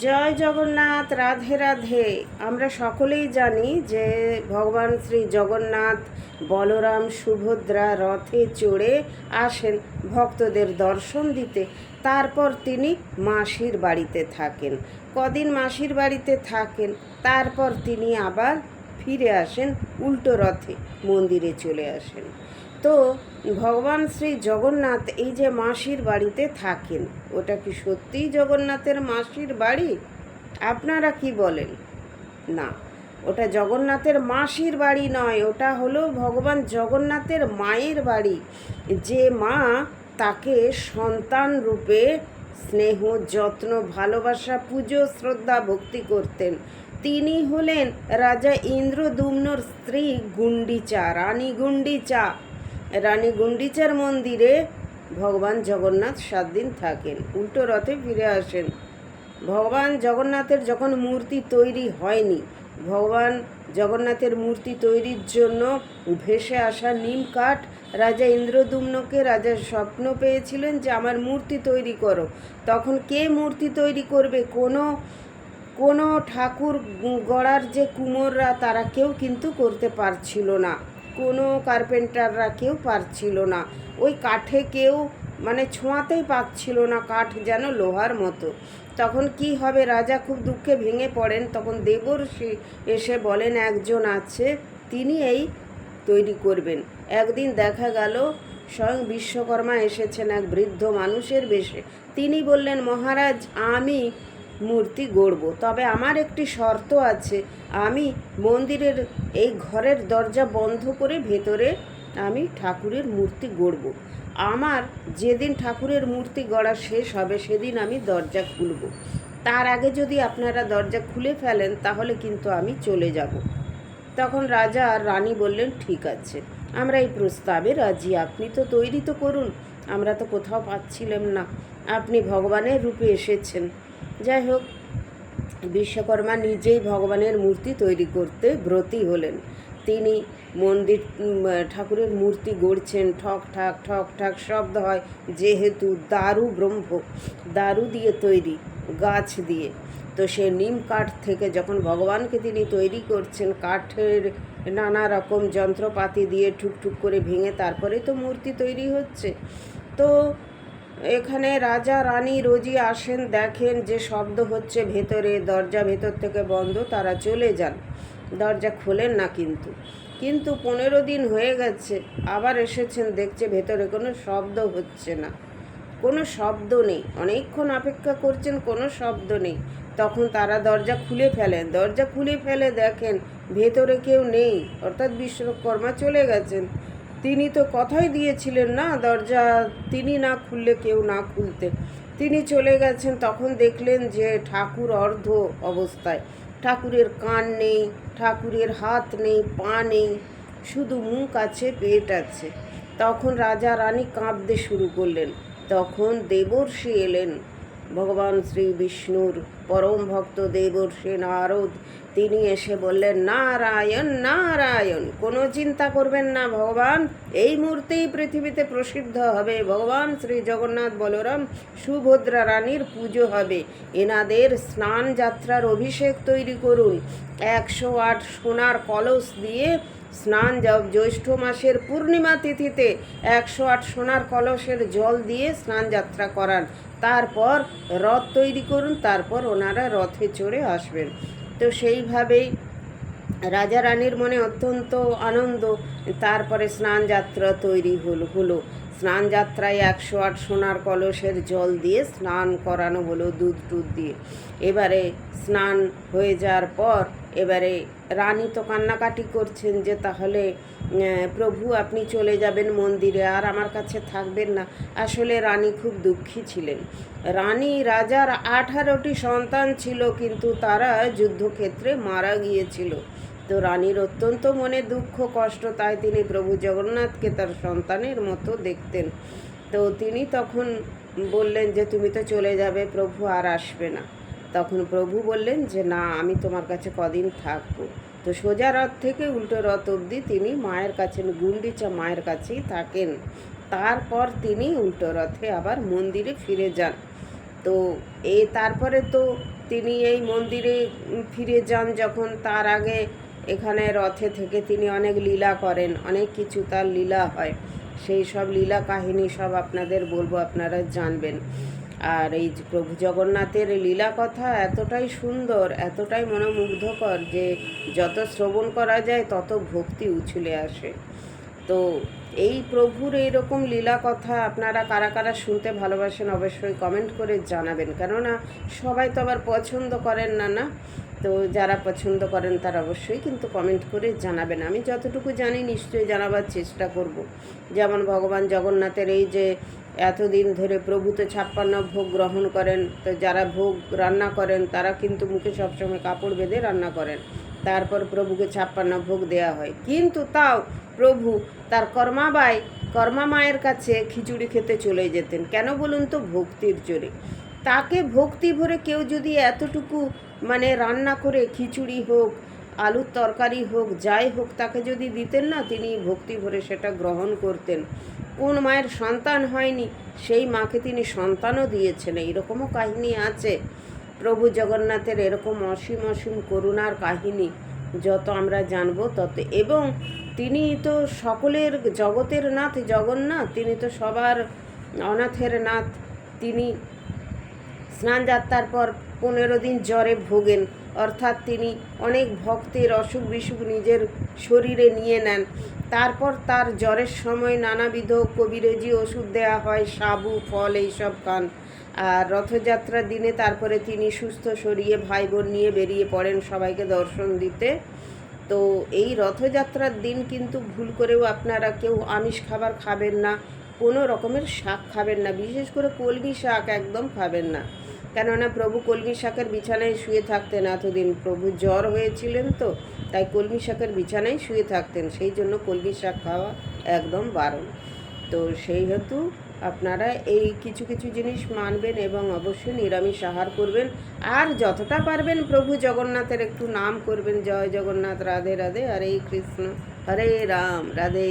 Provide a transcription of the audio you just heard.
জয় জগন্নাথ, রাধে রাধে। আমরা সকলেই জানি যে ভগবান শ্রী জগন্নাথ বলরাম সুভদ্রা রথে চড়ে আসেন ভক্তদের দর্শন দিতে। তারপর তিনি মাসির বাড়িতে থাকেন, কদিন মাসির বাড়িতে থাকেন, তারপর তিনি আবার ফিরে আসেন উল্টো রথে, মন্দিরে চলে আসেন। তো ভগবান শ্রী জগন্নাথ এই যে মাসির বাড়িতে থাকেন, ওটা কি সত্যিই জগন্নাথের মাসির বাড়ি? আপনারা কি বলেন? না, ওটা জগন্নাথের মাসির বাড়ি নয়, ওটা হলো ভগবান জগন্নাথের মায়ের বাড়ি। যে মা তাকে সন্তান রূপে স্নেহ, যত্ন, ভালোবাসা, পুজো, শ্রদ্ধা, ভক্তি করতেন, তিনি হলেন রাজা ইন্দ্রদ্যুম্নর স্ত্রী গুন্ডিচা, রানী গুন্ডিচা। রানী গুন্ডিচার মন্দিরে ভগবান জগন্নাথ 7 দিন থাকেন, উল্টো রথে ফিরে আসেন। ভগবান জগন্নাথের যখন মূর্তি তৈরি হয়নি, ভগবান জগন্নাথের মূর্তি তৈরির জন্য ভেসে আসা নিম কাঠ রাজা ইন্দ্রদ্যুম্নকে রাজা স্বপ্ন পেয়েছিলেন যে আমার মূর্তি তৈরি করো। তখন কে মূর্তি তৈরি করবে? কোনো ঠাকুর গড়ার যে কুমোররা, তারা কেউ কিন্তু করতে পারছিল না, কোনো কার্পেন্টাররা কেউ পারছিল না। ওই কাঠে কেউ ছোঁয়াতেই পাচ্ছিল না, কাঠ যেন লোহার মতো। তখন কি হবে? রাজা খুব দুঃখে ভেঙে পড়েন। তখন দেবর্ষি এসে বলেন একজন আছে, তিনি এই তৈরি করবেন। একদিন দেখা গেল স্বয়ং বিশ্বকর্মা এসেছেন এক বৃদ্ধ মানুষের বেশে। তিনি বললেন, মহারাজ, আমি মূর্তি গড়ব, তবে আমার একটি শর্ত আছে। আমি মন্দিরের এই ঘরের দরজা বন্ধ করে ভেতরে আমি ঠাকুরের মূর্তি গড়ব। আমার যেদিন ঠাকুরের মূর্তি গড়া শেষ হবে সেদিন আমি দরজা খুলব। তার আগে যদি আপনারা দরজা খুলে ফেলেন তাহলে কিন্তু আমি চলে যাব। তখন রাজা আর রানী বললেন, ঠিক আছে, আমরা এই প্রস্তাবে রাজি, আপনি তো তৈরি তো করুন, আমরা তো কোথাও পাচ্ছিলাম না, আপনি ভগবানের রূপে এসেছেন। যাই হোক, বিশ্বকর্মা নিজেই ভগবানের মূর্তি তৈরি করতে ব্রতী হলেন। তিনি মন্দির ঠাকুরের মূর্তি গড়ছেন, ঠক ঠাক ঠক ঠাক শব্দ হয়, যেহেতু দারু ব্রহ্ম, দারু দিয়ে তৈরি, গাছ দিয়ে। তো সে নিম কাঠ থেকে যখন ভগবানকে তিনি তৈরি করছেন, কাঠের নানা রকম যন্ত্রপাতি দিয়ে ঠুকঠুক করে ভেঙে তারপরে তো মূর্তি তৈরি হচ্ছে। তো এখানে রাজা রানী রোজই আসেন, দেখেন যে শব্দ হচ্ছে ভেতরে, দরজা ভেতর থেকে বন্ধ, তারা চলে যান, দরজা খোলেন না। কিন্তু 15 দিন হয়ে গেছে, আবার এসেছেন, দেখছে ভেতরে কোনো শব্দ হচ্ছে না, কোনো শব্দ নেই। অনেকক্ষণ অপেক্ষা করছেন, কোনো শব্দ নেই। তখন তারা দরজা খুলে ফেলেন, দরজা খুলে ফেলে দেখেন ভেতরে কেউ নেই, অর্থাৎ বিশ্বকর্মা চলে গেছেন। তিনি তো কথাই দিয়েছিলেন না, দরজা তিনি না খুললে কেউ না খুলতে, তিনি চলে গেছেন। তখন দেখলেন যে ঠাকুর অর্ধ অবস্থায়, ঠাকুরের কান নেই, ঠাকুরের হাত নেই, পা নেই, শুধু মুখ আছে, পেট আছে। তখন রাজা রানী কাঁদতে শুরু করলেন। তখন দেবর্ষি এলেন, ভগবান শ্রী বিষ্ণুর পরম ভক্ত দেবর্ষি নারদ। তিনি এসে বললেন, নারায়ণ নারায়ণ, কোনো চিন্তা করবেন না ভগবান, এই মুহূর্তেই পৃথিবীতে প্রসিদ্ধ হবে, ভগবান শ্রী জগন্নাথ বলরাম সুভদ্রা রানীর পুজো হবে। এনাদের স্নান যাত্রার অভিষেক তৈরি করুন। 108 সোনার কলস দিয়ে স্নান, জ্যৈষ্ঠ মাসের পূর্ণিমা তিথিতে 108 সোনার কলসের জল দিয়ে স্নান যাত্রা করান। তারপর রথ তৈরি করুন, তারপর ওনারা রথে চড়ে আসবেন। তো সেইভাবেই রাজা রানীর মনে অত্যন্ত আনন্দ। তারপরে স্নান যাত্রা তৈরি হলো। স্নান যাত্রায় 108 সোনার কলসের জল দিয়ে স্নান করানো হলো, দুধ টুধ দিয়ে। এবারে স্নান হয়ে যাওয়ার পর এবারে রানী তো কান্নাকাটি করছেন যে তাহলে প্রভু আপনি চলে যাবেন মন্দিরে, আর আমার কাছে থাকবেন না। আসলে রানী খুব দুঃখী ছিলেন। রাজার 18টি সন্তান ছিল, কিন্তু তারা যুদ্ধক্ষেত্রে মারা গিয়েছিল। তো রানীর অত্যন্ত মনে দুঃখ কষ্ট, তাই তিনি প্রভু জগন্নাথকে তার সন্তানের মতো দেখতেন। তো তিনি তখন বললেন যে তুমি তো চলে যাবে, প্রভু আর আসবে না। তখন প্রভু বললেন যে না, আমি তোমার কাছে কদিন থাকবো। তো সোজা রথ থেকে উল্টো রথ অবধি তিনি মায়ের কাছে, গুন্ডিচা মায়ের কাছেই থাকেন। তারপর তিনি উল্টো রথে আবার মন্দিরে ফিরে যান। তো তারপরে তো তিনি এই মন্দিরে ফিরে যান যখন, তার আগে এখানে রথে থেকে তিনি অনেক লীলা করেন, অনেক কিছু তার লীলা হয়। সেই সব লীলা কাহিনী সব আপনাদের বলবো, আপনারা জানবেন। আর এই যে প্রভু জগন্নাথের লীলা কথা এতটাই সুন্দর, এতটাই মনোমুগ্ধকর যে যত শ্রবণ করা যায় তত ভক্তি উছলে আসে। তো এই প্রভুর এইরকম লীলা কথা আপনারা কারা কারা শুনতে ভালোবাসেন অবশ্যই কমেন্ট করে জানাবেন, কেননা সবাই তো আবার পছন্দ করেন না, না? তো যারা পছন্দ করেন তারা অবশ্যই কিন্তু কমেন্ট করে জানাবেন। আমি যতটুকু জানি নিশ্চয়ই জানাবার চেষ্টা করব। যেমন ভগবান জগন্নাথের এই যে এতদিন ধরে প্রভু তো 56 ভোগ গ্রহণ করেন, তো যারা ভোগ রান্না করেন তারা কিন্তু মুখে সবসময় কাপড় বেঁধে রান্না করেন, তারপর প্রভুকে 56 ভোগ দেয়া হয়। কিন্তু তাও প্রভু তার কর্মা মায়ের কাছে খিচুড়ি খেতে চলে যেতেন। কেন বলুন তো? ভক্তির জোরে। তাকে ভক্তি ভরে কেউ যদি এতটুকু মানে রান্না করে খিচুড়ি হোক, আলুর তরকারি হোক, যাই হোক তাকে যদি দিতেন না, তিনি ভক্তি ভরে সেটা গ্রহণ করতেন। কোন মায়ের সন্তান হয়নি সেই মাকে তিনি সন্তানও দিয়েছেন, এইরকমও কাহিনী আছে প্রভু জগন্নাথের। এরকম অসীম অসীম করুণার কাহিনী যত আমরা জানবো তত। এবং তিনি তো সকলের জগতের নাথ জগন্নাথ, তিনি তো সবার অনাথের নাথ। তিনি স্নান যাত্রার পর 15 দিন জ্বরে ভোগেন, অর্থাৎ তিনি অনেক ভক্তের অসুখ বিসুখ নিজের শরীরে নিয়ে নেন। তারপর তার জ্বরের সময় নানাবিধ কবিরাজি ওষুধ দেওয়া হয়, সাবু ফল এইসব খান। আর রথযাত্রার দিনে তারপরে তিনি সুস্থ শরীরে ভাই বোন নিয়ে বেরিয়ে পড়েন সবাইকে দর্শন দিতে। তো এই রথযাত্রার দিন কিন্তু ভুল করেও আপনারা কেউ আমিষ খাবার খাবেন না, কোনো রকমের শাক খাবেন না, বিশেষ করে কলমি শাক একদম খাবেন না। কেননা প্রভু কলমি শাকের বিছানায় শুয়ে থাকতেন এতদিন, প্রভু জ্বর হয়েছিলেন তো, তাই কলমি শাকের বিছানায় শুয়ে থাকতেন, সেই জন্য কলমি শাক খাওয়া একদম বারণ। তো সেই হেতু আপনারা এই কিছু কিছু জিনিস মানবেন এবং অবশ্যই নিরামিষ আহার করবেন। আর যতটা পারবেন প্রভু জগন্নাথের একটু নাম করবেন, জয় জগন্নাথ, রাধে রাধে, হরে কৃষ্ণ, হরে রাম, রাধে।